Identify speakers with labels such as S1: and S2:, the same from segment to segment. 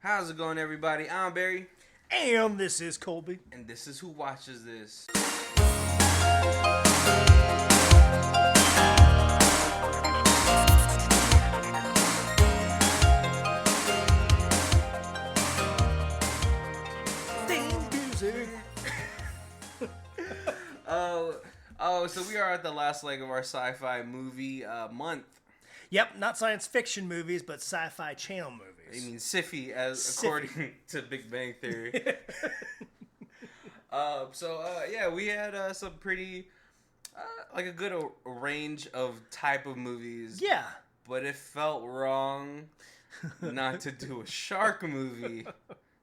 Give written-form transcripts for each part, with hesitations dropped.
S1: How's it going, everybody? I'm Barry.
S2: And this is Colby.
S1: And this is Who Watches This. So we are at the last leg of our sci-fi movie month.
S2: Yep, not science fiction movies, but sci-fi channel movies.
S1: I mean SYFY, according to Big Bang Theory. We had some pretty, like a good range of type of movies.
S2: Yeah.
S1: But it felt wrong not to do a shark movie.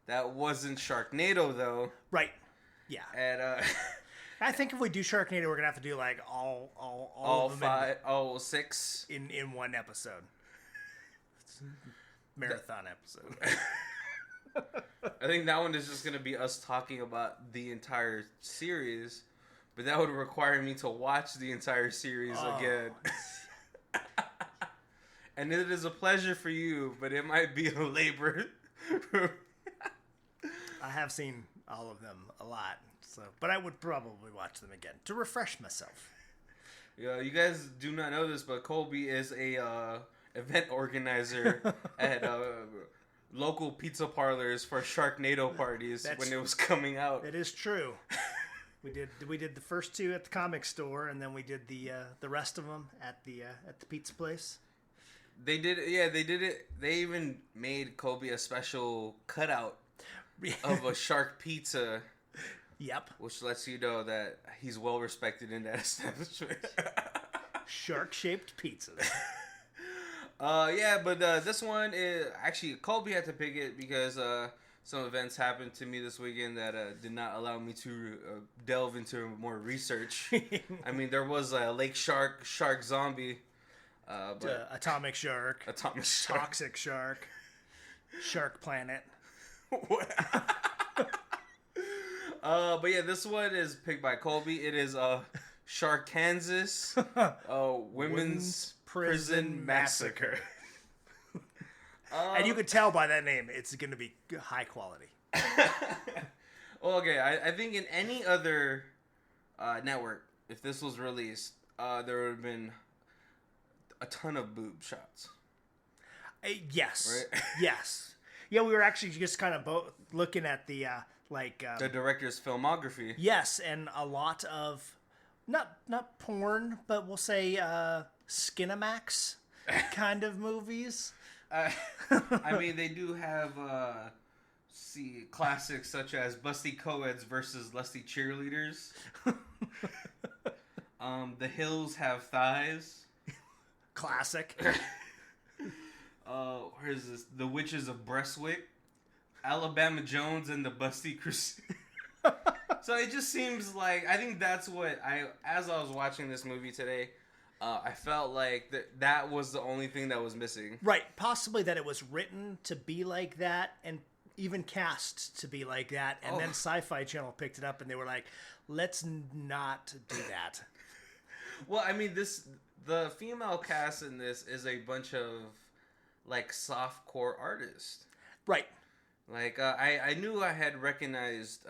S1: That wasn't Sharknado, though.
S2: Right. Yeah.
S1: And
S2: I think if we do Sharknado, we're gonna have to do like all of them
S1: five, all six
S2: in one episode. Marathon episode.
S1: I think that one is just gonna be us talking about the entire series, but that would require me to watch the entire series again. And it is a pleasure for you, but it might be a labor.
S2: I have seen all of them a lot. So, but I would probably watch them again to refresh myself.
S1: Yeah, you guys do not know this, but Colby is a event organizer at local pizza parlors for Sharknado parties when it was coming out.
S2: It is true. We did the first two at the comic store, and then we did the rest of them at the pizza place.
S1: They did it. They even made Colby a special cutout of a shark pizza.
S2: Yep.
S1: Which lets you know that he's well respected in that establishment.
S2: Shark-shaped pizzas.
S1: But this one is actually Colby had to pick it because some events happened to me this weekend that did not allow me to delve into more research. I mean, there was a lake shark zombie, but
S2: atomic shark, toxic shark, Shark Planet.
S1: This one is picked by Colby. It is Sharkansas Women's Prison Massacre.
S2: And you could tell by that name, it's going to be high quality.
S1: Well, okay, I think in any other network, if this was released, there would have been a ton of boob shots.
S2: Yes.
S1: Right?
S2: Yes. Yeah, we were actually just kind of both looking at the
S1: the director's filmography.
S2: Yes, and a lot of not porn, but we'll say Skinamax kind of movies.
S1: I mean, they do have classics such as Busty Coeds versus Lusty Cheerleaders. The Hills Have Thighs.
S2: Classic.
S1: Where is this? The Witches of Breastwick. Alabama Jones and the Busty Crusade. So it just seems like, I think that's what as I was watching this movie today, I felt like that was the only thing that was missing.
S2: Right. Possibly that it was written to be like that and even cast to be like that. And then SYFY Channel picked it up and they were like, let's not do that.
S1: Well, I mean, the female cast in this is a bunch of like softcore artists.
S2: Right.
S1: Like, I knew I had recognized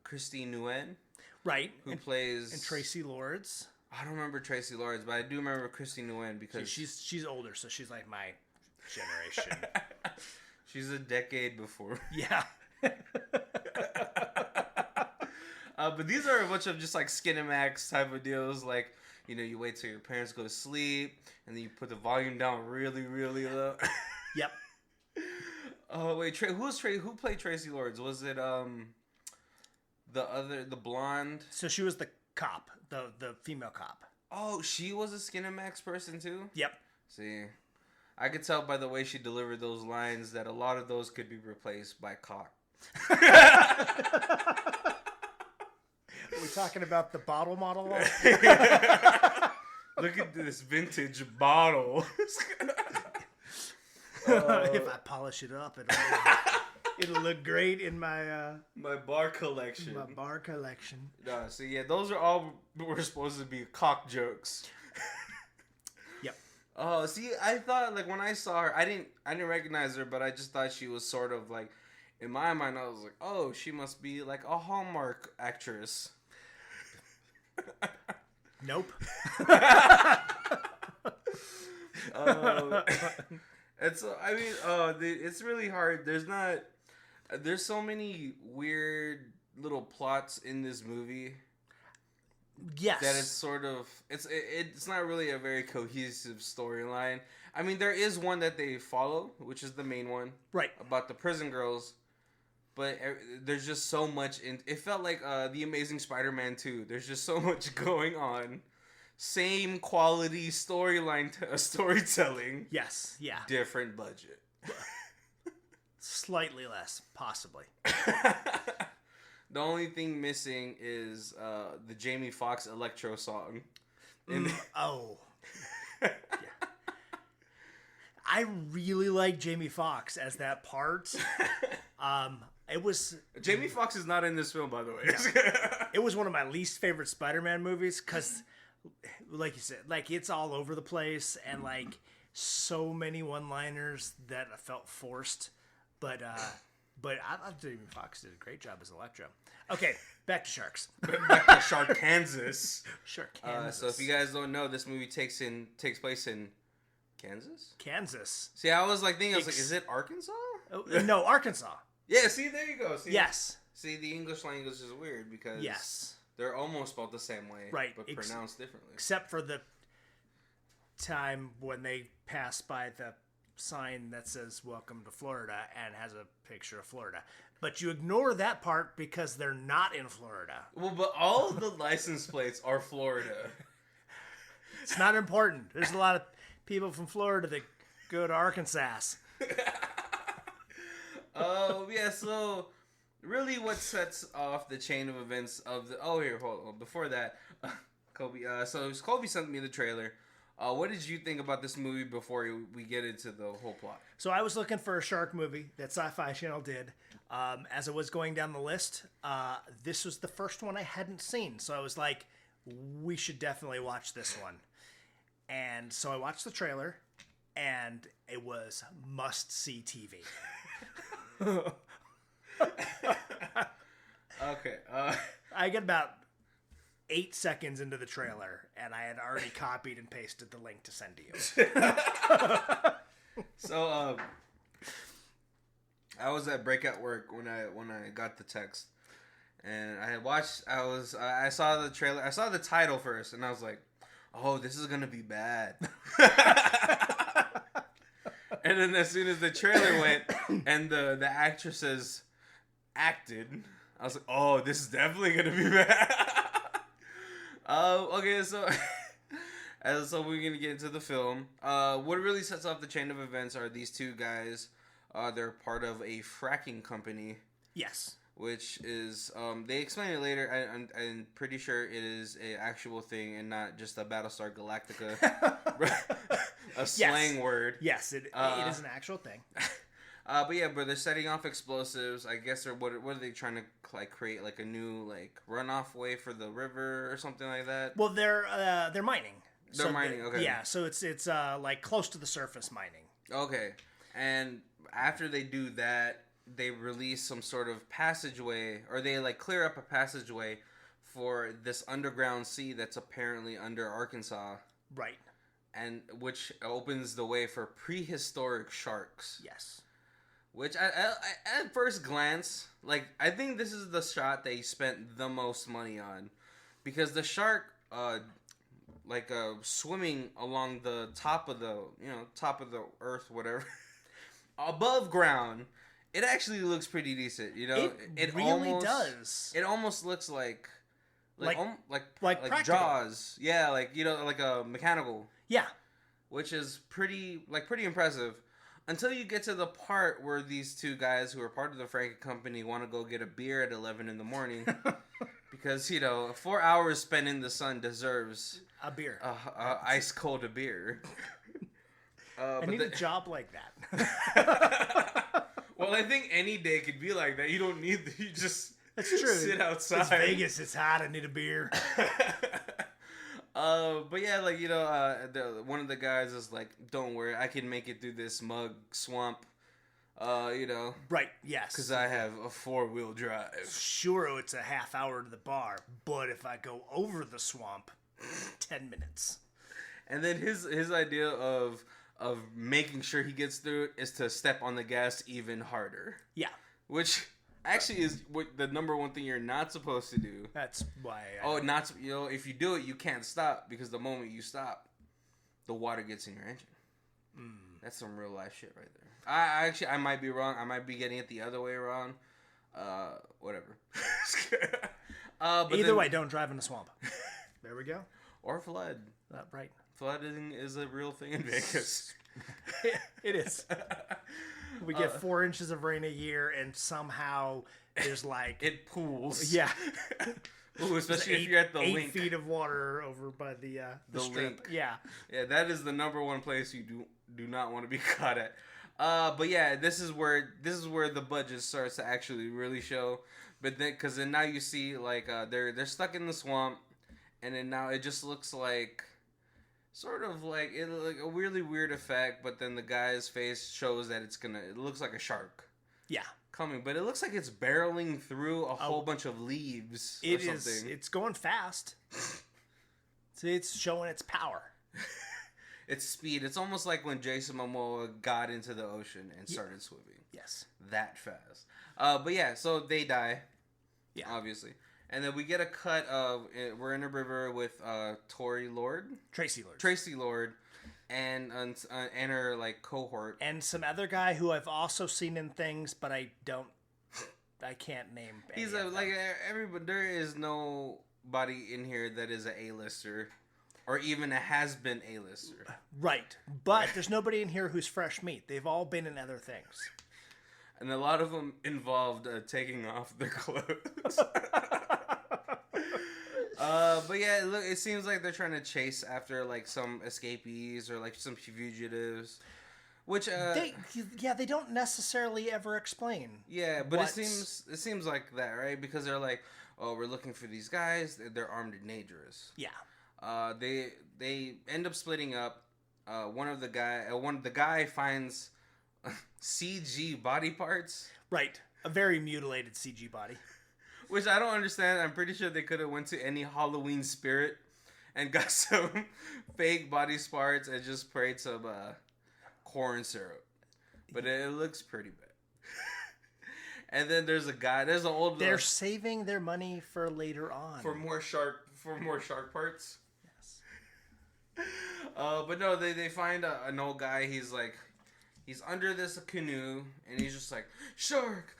S1: Christine Nguyen.
S2: Right.
S1: Who plays...
S2: And Tracy Lords.
S1: I don't remember Tracy Lords, but I do remember Christine Nguyen because...
S2: She's older, so she's like my generation.
S1: She's a decade before.
S2: Yeah.
S1: But these are a bunch of just like Skinamax type of deals. Like, you know, you wait till your parents go to sleep, and then you put the volume down really, really low.
S2: Yep.
S1: Oh wait, who played Tracy Lords? Was it the blonde?
S2: So she was the cop, the female cop.
S1: Oh, she was a Skinamax person too?
S2: Yep.
S1: See, I could tell by the way she delivered those lines that a lot of those could be replaced by cock.
S2: Are we talking about the bottle model?
S1: Look at this vintage bottle.
S2: If I polish it up, it'll look great in my
S1: my bar collection. No, so yeah, those are all were supposed to be cock jokes.
S2: Yep.
S1: Oh, see, I thought like when I saw her, I didn't recognize her, but I just thought she was sort of like, in my mind, I was like, oh, she must be like a Hallmark actress.
S2: Nope.
S1: It's really hard. There's so many weird little plots in this movie.
S2: Yes.
S1: That it's sort of it's not really a very cohesive storyline. I mean, there is one that they follow, which is the main one,
S2: right,
S1: about the prison girls. But there's just so much it felt like The Amazing Spider-Man 2. There's just so much going on. Same quality storytelling.
S2: Yes, yeah.
S1: Different budget.
S2: Slightly less, possibly.
S1: The only thing missing is the Jamie Foxx Electro song.
S2: Oh. Yeah. I really like Jamie Foxx as that part. It was...
S1: Jamie Foxx is not in this film, by the way.
S2: Yeah. It was one of my least favorite Spider-Man movies because, like you said, like it's all over the place and like so many one-liners that I felt forced. But I thought Jamie Foxx did a great job as Electro. Okay, back to Sharks.
S1: Back to Sharkansas.
S2: Sharkansas.
S1: So if you guys don't know, this movie takes place in Kansas?
S2: Kansas.
S1: See, I was like thinking, is it Arkansas?
S2: Oh, no, Arkansas.
S1: Yeah, see, there you go. See,
S2: yes.
S1: See, the English language is weird because
S2: yes,
S1: they're almost spelled the same way,
S2: right?
S1: But pronounced differently.
S2: Except for the time when they pass by the sign that says "Welcome to Florida" and has a picture of Florida. But you ignore that part because they're not in Florida.
S1: Well, but all of the license plates are Florida.
S2: It's not important. There's a lot of people from Florida that go to Arkansas.
S1: Oh, yeah, so really what sets off the chain of events of the... Oh, here, hold on. Before that, Kobe, so Kobe sent me the trailer. What did you think about this movie before we get into the whole plot?
S2: So I was looking for a shark movie that SYFY Channel did. As I was going down the list, this was the first one I hadn't seen. So I was like, we should definitely watch this one. And so I watched the trailer, and it was must-see TV.
S1: Okay.
S2: I get about 8 seconds into the trailer, and I had already copied and pasted the link to send to you.
S1: So, I was at break at work when I got the text, and I had watched. I saw the trailer. I saw the title first, and I was like, "Oh, this is gonna be bad." And then as soon as the trailer went and the actresses acted, I was like, "Oh, this is definitely gonna be bad." Okay, so we're gonna get into the film. What really sets off the chain of events are these two guys. They're part of a fracking company.
S2: Yes.
S1: Which is, they explain it later. I'm pretty sure it is an actual thing and not just a Battlestar Galactica, a slang word.
S2: Yes, it is an actual thing.
S1: But they're setting off explosives. I guess what are they trying to create like a new runoff way for the river or something like that?
S2: Well, they're mining.
S1: They're mining. Okay.
S2: Yeah, so it's like close to the surface mining.
S1: Okay, and after they do that, they release some sort of passageway, or they clear up a passageway for this underground sea that's apparently under Arkansas.
S2: Right.
S1: And which opens the way for prehistoric sharks.
S2: Yes.
S1: Which at first glance, I think this is the shot they spent the most money on, because the shark, swimming along the top of the earth, whatever, above ground. It actually looks pretty decent, It
S2: really
S1: almost
S2: does.
S1: It almost looks like
S2: practical.
S1: Jaws. Yeah, like a mechanical.
S2: Yeah.
S1: Which is pretty impressive. Until you get to the part where these two guys who are part of the fracking company want to go get a beer at 11 in the morning. Because, 4 hours spent in the sun deserves
S2: a beer.
S1: Ice cold beer.
S2: I need a job like that.
S1: Well, I think any day could be like that. You don't need... You just
S2: That's true.
S1: sit outside.
S2: It's Vegas. It's hot. I need a beer.
S1: But yeah, like, one of the guys is like, "Don't worry, I can make it through this mug swamp."
S2: Right, yes.
S1: Because I have a 4-wheel drive.
S2: Sure, it's a half hour to the bar, but if I go over the swamp, 10 minutes.
S1: And then his idea of making sure he gets through it is to step on the gas even harder.
S2: Yeah.
S1: Which actually is what the number one thing you're not supposed to do.
S2: That's why.
S1: If you do it, you can't stop, because the moment you stop, the water gets in your engine. That's some real life shit right there. I might be wrong. I might be getting it the other way around. Whatever.
S2: Either way, don't drive in the swamp. There we go.
S1: Or flood.
S2: Right.
S1: Flooding is a real thing in Vegas.
S2: It is. We get 4 inches of rain a year, and somehow there's like...
S1: It pools.
S2: Yeah.
S1: Ooh, especially if you're at the
S2: 8
S1: link.
S2: 8 feet of water over by the strip.
S1: Link.
S2: Yeah.
S1: Yeah, that is the number one place you do not want to be caught at. But yeah, this is where the budget starts to actually really show. But then, because then now you see like they're stuck in the swamp, and then now it just looks like sort of like a really weird effect. But then the guy's face shows that it looks like a shark. Yeah. Coming, but it looks like it's barreling through a whole bunch of leaves.
S2: It's going fast. See, it's showing its power.
S1: Its speed. It's almost like when Jason Momoa got into the ocean and started swimming.
S2: Yes.
S1: That fast. But yeah, so they die. Yeah. Obviously. And then we get a cut of, we're in a river with Tracy Lord. And her like cohort, and
S2: some other guy who I've also seen in things, but I can't name.
S1: He's everybody. There is nobody in here that is an A-lister, or even a has-been A-lister.
S2: Right, but there's nobody in here who's fresh meat. They've all been in other things,
S1: and a lot of them involved taking off their clothes. But yeah, look, it seems like they're trying to chase after like some escapees or like some fugitives, which
S2: they don't necessarily ever explain.
S1: Yeah, but it seems like that, right? Because they're like, oh, we're looking for these guys. They're armed and dangerous. Yeah. They end up splitting up. The guy finds CG body parts.
S2: Right, a very mutilated CG body.
S1: Which I don't understand. I'm pretty sure they could have went to any Halloween spirit and got some fake body parts and just sprayed some corn syrup. But it looks pretty bad. And then there's an old...
S2: They're saving their money for later on.
S1: For more shark parts. Yes. But no, they find an old guy. He's under this canoe and he's just like, shark.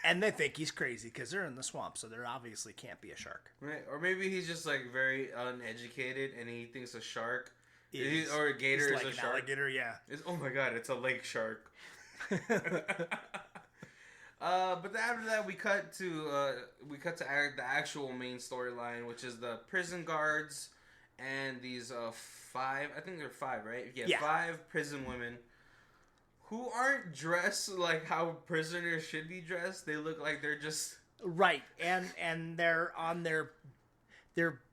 S2: And they think he's crazy because they're in the swamp, so there obviously can't be a shark.
S1: Right, or maybe he's just like very uneducated and he thinks a shark or a gator is a shark.
S2: Alligator, yeah.
S1: Oh my god, it's a lake shark. But after that, we cut to the actual main storyline, which is the prison guards and these 5. I think they're 5, right? Yeah. 5 prison women. Who aren't dressed like how prisoners should be dressed. They look like they're just...
S2: Right, and they're on they're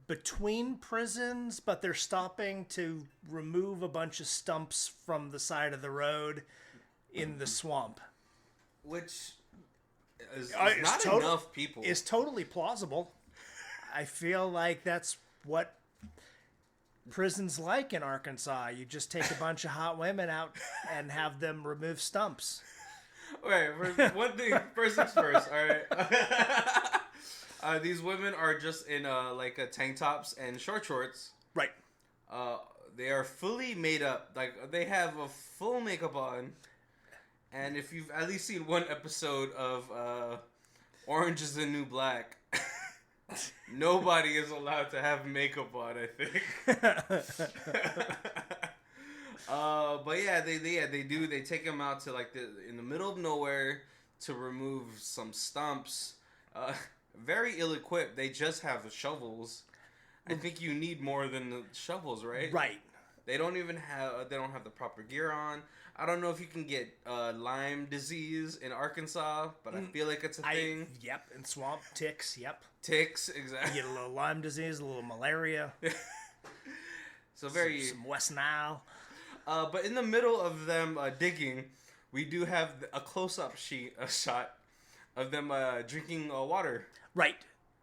S2: between prisons, but they're stopping to remove a bunch of stumps from the side of the road in the swamp.
S1: Which is not enough people.
S2: It's totally plausible. I feel like that's what... prisons like in Arkansas. You just take a bunch of hot women out and have them remove stumps.
S1: Okay, one thing, first things first, alright? These women are just in tank tops and short shorts. Right. They are fully made up. Like, they have a full makeup on. And if you've at least seen one episode of Orange is the New Black... Nobody is allowed to have makeup on, I think. But yeah, they do. They take them out to in the middle of nowhere to remove some stumps. Very ill-equipped. They just have shovels. I think you need more than the shovels, right?
S2: Right.
S1: They don't have the proper gear on. I don't know if you can get Lyme disease in Arkansas, but I feel like it's a thing.
S2: Yep, and swamp ticks. Yep,
S1: ticks, exactly.
S2: You get a little Lyme disease, a little malaria.
S1: So very
S2: some West Nile.
S1: But in the middle of them digging, we do have a close-up shot of them drinking water.
S2: Right.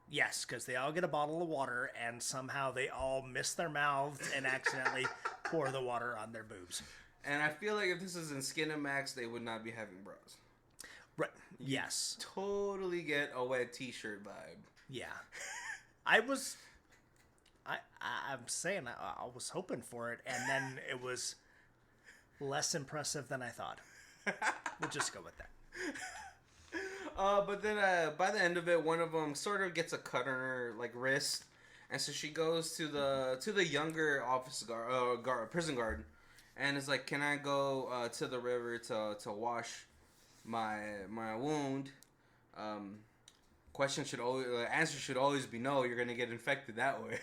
S2: Yes, because they all get a bottle of water, and somehow they all miss their mouths and accidentally pour the water on their boobs.
S1: And I feel like if this is in Skinamax, they would not be having bras.
S2: Right. Yes.
S1: Totally get a wet t-shirt vibe.
S2: Yeah. I'm saying I was hoping for it, and then it was less impressive than I thought. We'll just go with that.
S1: But then by the end of it, one of them sort of gets a cut on her wrist, and so she goes to the younger prison guard, and is like, "Can I go to the river to wash my wound?" Answer should always be no. You're gonna get infected that way.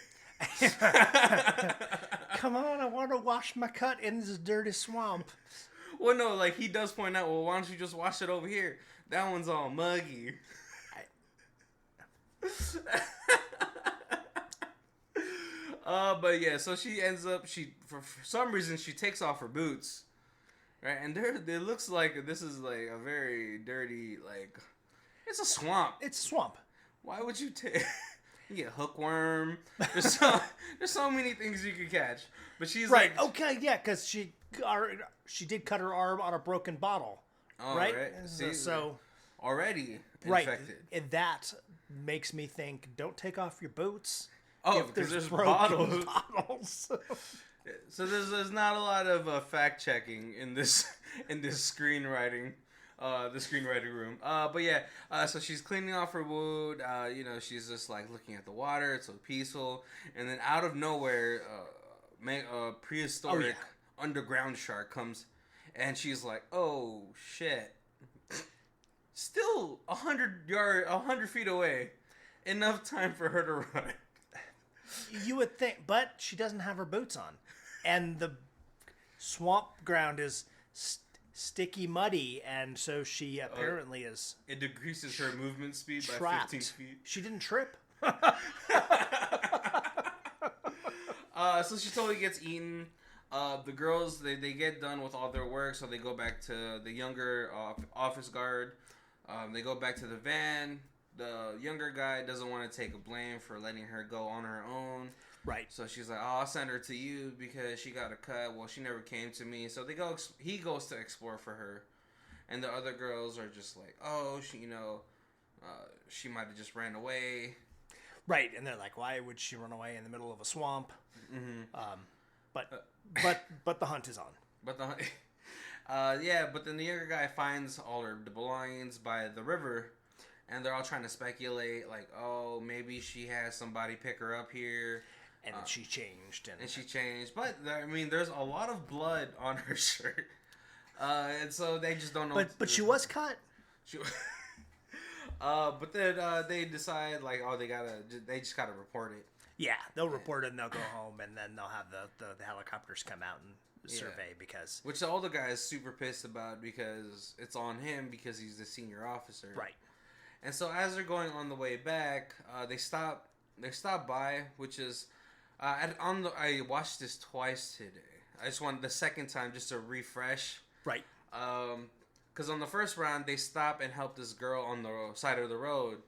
S2: Come on, I want to wash my cut in this dirty swamp.
S1: Well, no, he does point out, well, why don't you just wash it over here? That one's all muggy. But yeah, so she ends up, for some reason, she takes off her boots, right? And it looks like this is a very dirty, it's a swamp.
S2: It's a swamp.
S1: Why would you take... You get hookworm. There's so many things you could catch. But she's
S2: right. Okay, yeah, because she did cut her arm on a broken bottle.
S1: Oh,
S2: right?
S1: See,
S2: so
S1: already
S2: right.
S1: infected.
S2: And that makes me think, don't take off your boots.
S1: Oh, because there's bottles. So there's not a lot of fact checking in this screenwriting. The screenwriting room. But yeah, so she's cleaning off her wound. She's just looking at the water. It's so peaceful. And then out of nowhere, a prehistoric underground shark comes, and she's like, "Oh shit!" Still 100 feet away, enough time for her to run.
S2: You would think, but she doesn't have her boots on, and the swamp ground is sticky muddy, and so she apparently is...
S1: It decreases her movement speed
S2: trapped.
S1: by 15 feet.
S2: She didn't trip.
S1: So she totally gets eaten. The girls, they get done with all their work, so they go back to the younger office guard. They go back to the van. The younger guy doesn't want to take a blame for letting her go on her own.
S2: Right.
S1: So she's like, "Oh, I'll send her to you because she got a cut. Well, she never came to me." So he goes to explore for her, and the other girls are just like, "Oh, she might have just ran away."
S2: Right, and they're like, "Why would she run away in the middle of a swamp?"
S1: Mm-hmm.
S2: But the hunt is on.
S1: But then the younger guy finds all the belongings by the river, and they're all trying to speculate, "Oh, maybe she has somebody pick her up here."
S2: And she changed. And
S1: she changed. But, there's a lot of blood on her shirt. And so they just don't know.
S2: But she was cut.
S1: But then they decide, they just gotta report it.
S2: Yeah, they'll report it and they'll go home, and then they'll have the helicopters come out and survey because...
S1: Which the older guy is super pissed about because it's on him because he's the senior officer.
S2: Right.
S1: And so as they're going on the way back, they stop by, which is... I watched this twice today. I just wanted the second time just to refresh.
S2: Right.
S1: Because on the first round, they stop and help this girl on the side of the road.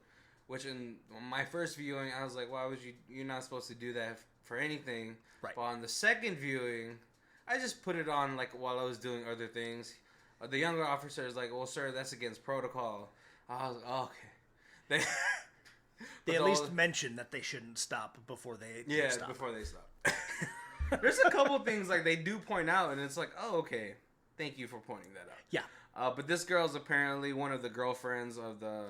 S1: Which in my first viewing, I was like, why would you're not supposed to do that for anything.
S2: Right.
S1: But on the second viewing, I just put it on while I was doing other things. The younger officer is like, well, sir, that's against protocol. I was like, oh, okay.
S2: They at least mention that they shouldn't stop before they stop.
S1: Before they stop. There's a couple things they do point out, and it's like, oh, okay. Thank you for pointing that out.
S2: Yeah.
S1: But this girl's apparently one of the girlfriends of the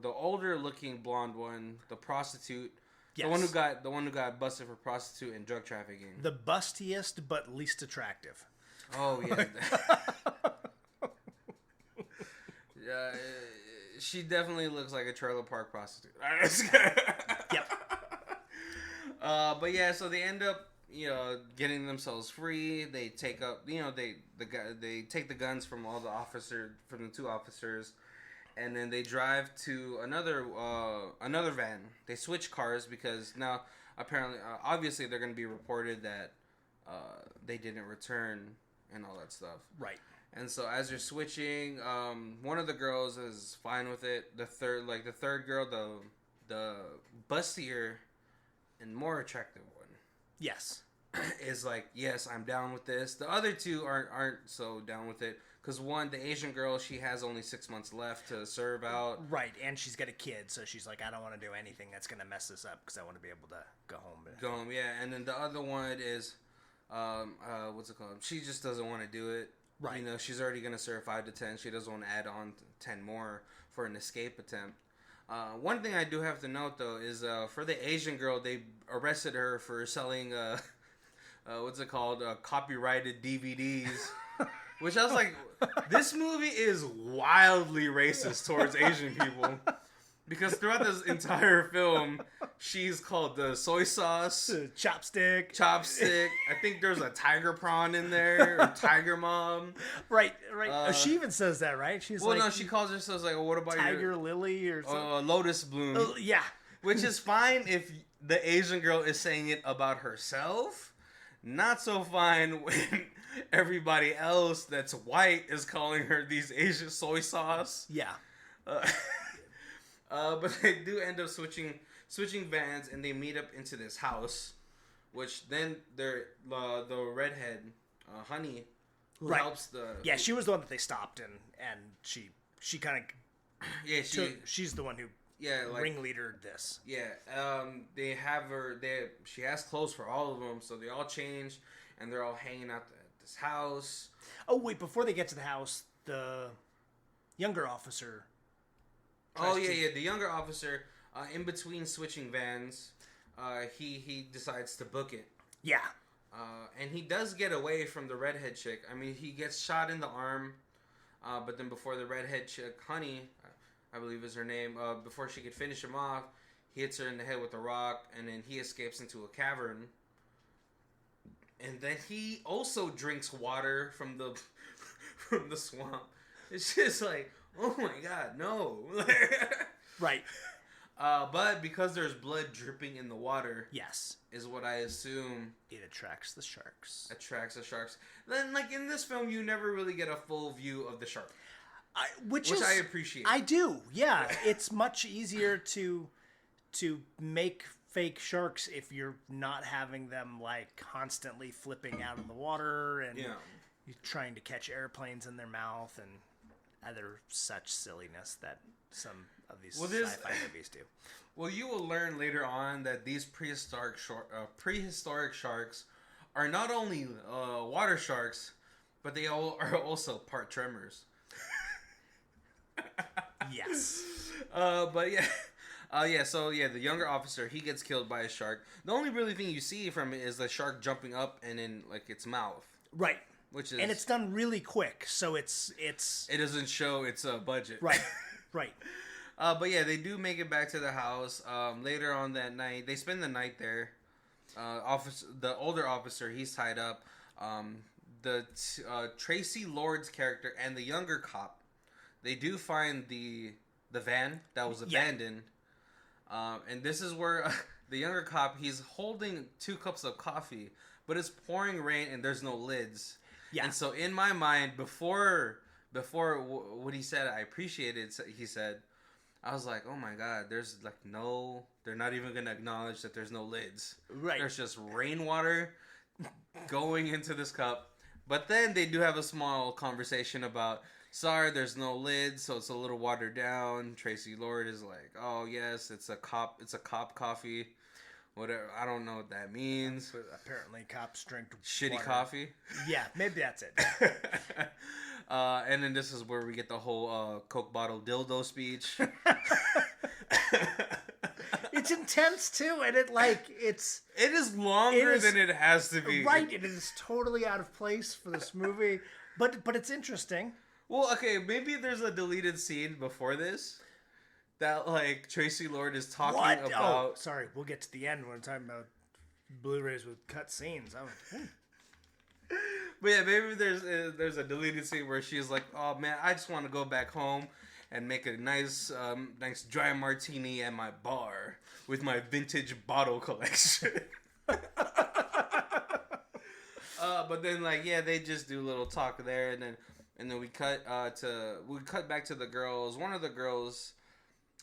S1: older looking blonde one, the prostitute. Yes. The one who got busted for prostitute and drug trafficking.
S2: The bustiest but least attractive.
S1: Oh yeah. Yeah, she definitely looks like a trailer park prostitute.
S2: Yep.
S1: But yeah, so they end up, getting themselves free. They take up, they take the guns from from the two officers, and then they drive to another van. They switch cars because now apparently, obviously, they're going to be reported that they didn't return and all that stuff.
S2: Right.
S1: And so as you're switching, one of the girls is fine with it. The third girl, the bustier and more attractive one.
S2: Yes.
S1: Is like, yes, I'm down with this. The other two aren't so down with it. Because one, the Asian girl, she has only 6 months left to serve out.
S2: Right, and she's got a kid, so she's like, I don't want to do anything that's going to mess this up because I want to be able to go home.
S1: Go home, yeah. And then the other one is, what's it called? She just doesn't want to do it.
S2: Right.
S1: You know, she's already going to serve 5 to 10. She doesn't want to add on 10 more for an escape attempt. One thing I do have to note, though, is for the Asian girl, they arrested her for selling, what's it called? Copyrighted DVDs. Which I was like, this movie is wildly racist towards Asian people. Because throughout this entire film, she's called the soy sauce.
S2: Chopstick.
S1: I think there's a tiger prawn in there. Or tiger mom.
S2: Right. She even says that, right? She's
S1: no, she calls herself like, what about
S2: Tiger Lily or something?
S1: Lotus Bloom.
S2: Yeah.
S1: Which is fine if the Asian girl is saying it about herself. Not so fine when everybody else that's white is calling her these Asian soy sauce.
S2: Yeah.
S1: But they do end up switching vans, and they meet up into this house, which then the redhead, Honey, who helps the...
S2: Yeah, she was the one that they stopped, and she kind of...
S1: Yeah,
S2: she's the one who ringleadered this.
S1: Yeah, they have her... She has clothes for all of them, so they all change, and they're all hanging out at this house.
S2: Oh, wait, before they get to the house, the younger officer...
S1: The younger officer, in between switching vans, he decides to book it.
S2: Yeah.
S1: And he does get away from the redhead chick. I mean, he gets shot in the arm, but then before the redhead chick, Honey, I believe is her name, before she could finish him off, he hits her in the head with a rock, and then he escapes into a cavern. And then he also drinks water from the swamp. It's just like... Oh my god, no.
S2: Right.
S1: But because there's blood dripping in the water.
S2: Yes.
S1: Is what I assume.
S2: It attracts the sharks.
S1: Then, like, in this film, you never really get a full view of the shark. Which I appreciate.
S2: I do, yeah. It's much easier to make fake sharks if you're not having them, like, constantly flipping out of the water and trying to catch airplanes in their mouth and... other such silliness that some of these sci-fi movies do.
S1: Well, you will learn later on that these prehistoric sharks are not only water sharks, but they are also part tremors.
S2: Yes.
S1: But yeah. So the younger officer, he gets killed by a shark. The only really thing you see from it is the shark jumping up and in like its mouth.
S2: Right.
S1: And
S2: it's done really quick, so it
S1: doesn't show its budget.
S2: Right.
S1: But yeah, they do make it back to the house. Later on that night, they spend the night there. The older officer, he's tied up. Tracy Lord's character and the younger cop, they do find the van that was abandoned. And this is where the younger cop, he's holding 2 cups of coffee, but it's pouring rain and there's no lids. Yeah. And so in my mind, before what he said, I appreciated. He said, I was like, oh my god, there's like they're not even gonna acknowledge that there's no lids.
S2: Right.
S1: There's just rainwater going into this cup. But then they do have a small conversation about, sorry, there's no lids, so it's a little watered down. Tracy Lord is like, oh yes, it's a cop coffee. Whatever, I don't know what that means.
S2: But apparently cops drink
S1: shitty
S2: water.
S1: Coffee.
S2: Yeah, maybe that's it.
S1: And then this is where we get the whole Coke bottle dildo speech.
S2: It's intense too, and it is
S1: longer than it has to be.
S2: Right, it is totally out of place for this movie, but it's interesting.
S1: Well, okay, maybe there's a deleted scene before this. That, like, Tracy Lord is talking about...
S2: Oh, sorry, we'll get to the end when we're talking about Blu-rays with cut scenes.
S1: But yeah, maybe there's a deleted scene where she's like, "Oh man, I just want to go back home and make a nice dry martini at my bar with my vintage bottle collection." But then they just do a little talk there, and then we cut back to the girls. One of the girls,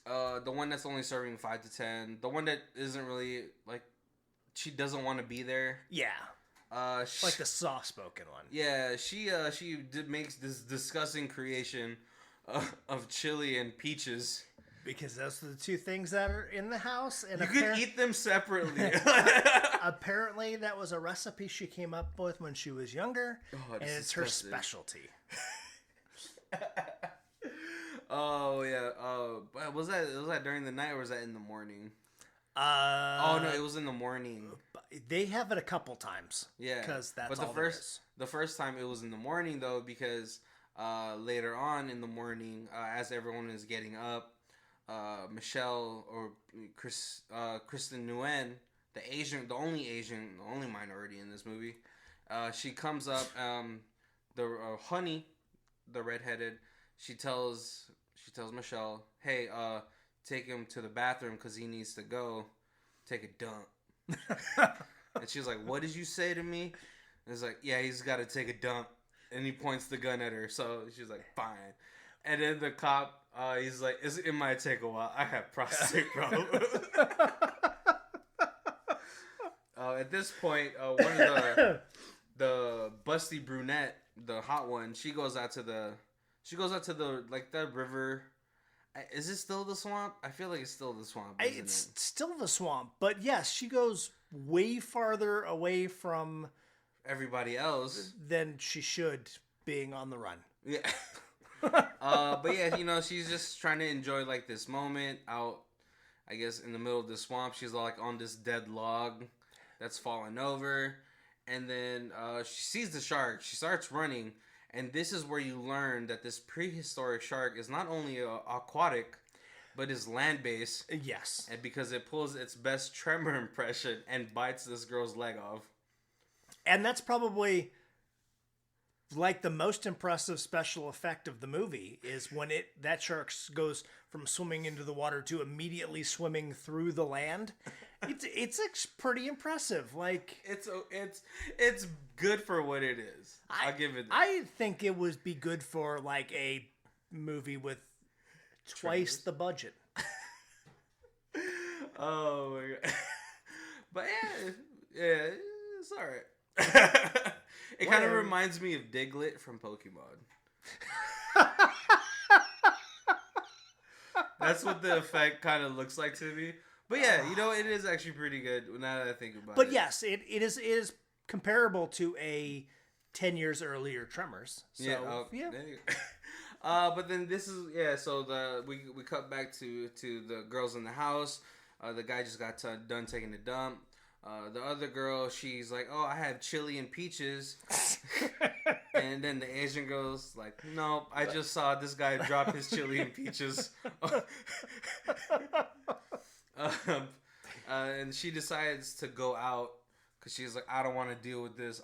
S1: the one that's only serving 5 to 10, the one that isn't really she doesn't want to be there.
S2: Yeah. Like the soft-spoken one.
S1: Yeah, she makes this disgusting creation of chili and peaches.
S2: Because those are the two things that are in the house. And
S1: you could eat them separately.
S2: Apparently, that was a recipe she came up with when she was younger. Oh, and it's her specialty.
S1: Oh, yeah. Was that during the night or was that in the morning? No, it was in the morning.
S2: They have it a couple times.
S1: Yeah,
S2: because that's
S1: but
S2: all
S1: the first time it was in the morning though, because later on in the morning, as everyone is getting up, Michelle or Kristen Nguyen, the only minority in this movie, she comes up. The Honey, the redheaded, she tells Michelle, "Hey, take him to the bathroom because he needs to go take a dump." And she's like, "What did you say to me?" And it's like, "Yeah, he's got to take a dump." And he points the gun at her. So she's like, "Fine." And then the cop, he's like, "It might take a while. I have prostate problems." At this point, one of the busty brunette, the hot one, she goes out to the that river. Is it still the swamp? I feel like it's still the swamp.
S2: It's still the swamp, but yes, she goes way farther away from
S1: everybody else
S2: than she should, being on the run.
S1: Yeah. But yeah, she's just trying to enjoy this moment out, I guess, in the middle of the swamp. She's on this dead log that's fallen over, and then she sees the shark. She starts running. And this is where you learn that this prehistoric shark is not only aquatic, but is land-based.
S2: Yes.
S1: And because it pulls its best tremor impression and bites this girl's leg off.
S2: And that's probably the most impressive special effect of the movie is when that shark goes from swimming into the water to immediately swimming through the land. It's pretty impressive.
S1: It's good for what it is. I'll give it that.
S2: I think it would be good for a movie with twice the budget.
S1: Oh my god. But yeah, it's alright. It kind of reminds me of Diglett from Pokemon. That's what the effect kind of looks like to me. But yeah, it is actually pretty good now that I think about it.
S2: But yes, it is comparable to a 10 years earlier Tremors. So, yeah.
S1: But then this is so we cut back to the girls in the house. The guy just got done taking a dump. The other girl, she's like, "Oh, I have chili and peaches." And then the Asian girl's like, "Nope, I just saw this guy drop his chili and peaches." And she decides to go out because she's like, "I don't want to deal with this.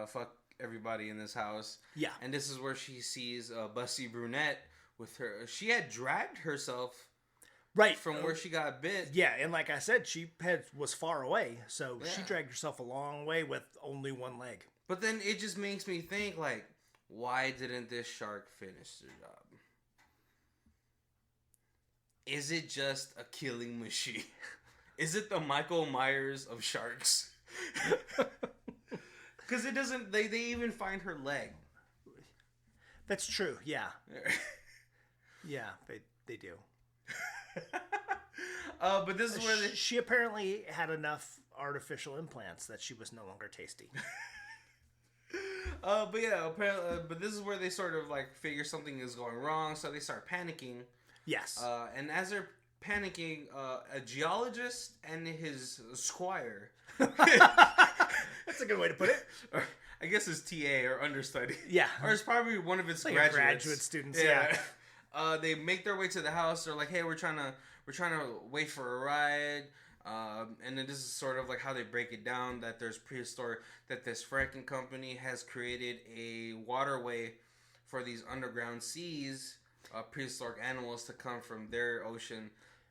S1: Fuck everybody in this house."
S2: Yeah.
S1: And this is where she sees Busty Brunette with her. She had dragged herself
S2: right
S1: from where she got bit.
S2: Yeah, and like I said, she was far away, so she dragged herself a long way with only one leg.
S1: But then it just makes me think, why didn't this shark finish the job? Is it just a killing machine? Is it the Michael Myers of sharks? Because it doesn't. They even find her leg.
S2: That's true. Yeah. Yeah, they do.
S1: But this is where
S2: she apparently had enough artificial implants that she was no longer tasty.
S1: But yeah, apparently, but this is where they sort of figure something is going wrong, so they start panicking.
S2: Yes.
S1: And as they're panicking, a geologist and his squire.
S2: That's a good way to put it.
S1: Or, I guess his TA or understudy.
S2: Yeah.
S1: Or it's probably one of his
S2: graduate students. Yeah.
S1: They make their way to the house. They're like, "Hey, we're trying to wait for a ride. And then this is sort of like how they break it down, that there's prehistoric, that this fracking company has created a waterway for these underground seas, prehistoric animals to come from their ocean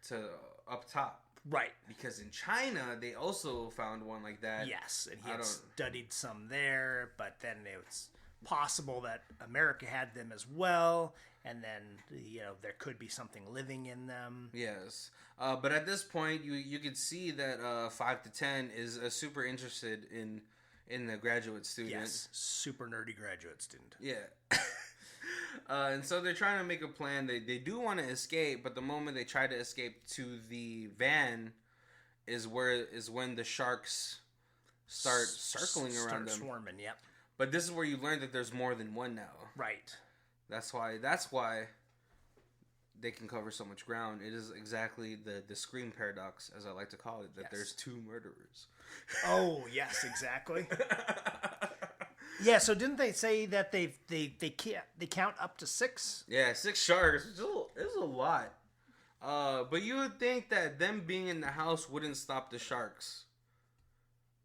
S1: to up top.
S2: Right.
S1: Because in China, they also found one like that.
S2: Yes, and he had studied some there, but then it's possible that America had them as well, and then, there could be something living in them.
S1: Yes. But at this point, you could see that 5 to 10 is super interested in the graduate student.
S2: Yes, super nerdy graduate student.
S1: Yeah. And so they're trying to make a plan. They do want to escape, but the moment they try to escape to the van is when the sharks start circling around them.
S2: Swarming, yep.
S1: But this is where you learn that there's more than one now.
S2: Right.
S1: That's why they can cover so much ground. It is exactly the Scream paradox, as I like to call it, that there's 2 murderers. Oh,
S2: yes, exactly. Yeah, so didn't they say that they count up to 6?
S1: Yeah, 6 sharks. It's a lot. But you would think that them being in the house wouldn't stop the sharks.